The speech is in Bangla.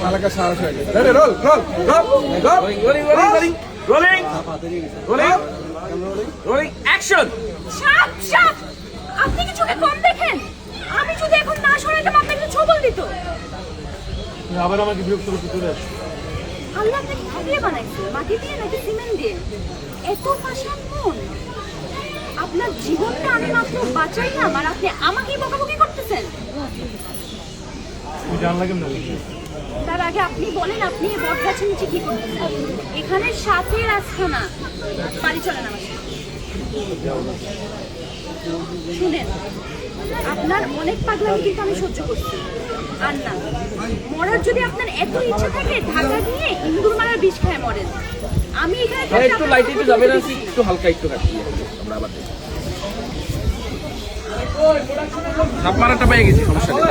হালকা সাহস হয়ে গেছে। Ready roll roll roll rolling rolling rolling rolling rolling action. শাপ শাপ, আপনি কি চোখে কম দেখেন? আমি যদি এখন না সরাইতাম আপনাকে ছবল দিত। আবার আমাকে বিরক্ত করতে চলে আসছে। আল্লাহ আপনাকে কি দিয়ে বানাইছে? মাটি দিয়ে নাকি সিমেন্ট দিয়ে? এত পাষাণ মন। আপনার জীবনটা আমি মাত্র বাঁচাইলাম আর আপনি আমাকেই বকাবকি করতেছেন। তুই জানলা কেমন? তার আগে আপনি বলেন, আপনি এই বট গাছের নিচে কি করতেছেন? এখানে সাথের আস্থানা, বাড়ি চলেন আমার সাথে। শুনেন, আপনার অনেক পাগলামি কিন্তু আমি সহ্য করছি। আর না, মরার যদি আপনার এত ইচ্ছা থাকে, ঢাকা গিয়ে ইন্দুর মারার বিষ খায় মরেন। আমি এখানে একটু লাইট একটু যাবে না, একটু হালকা একটু কাটি আমরা আবার সাপ মারাটা পেয়ে গেছি, সমস্যা নেই।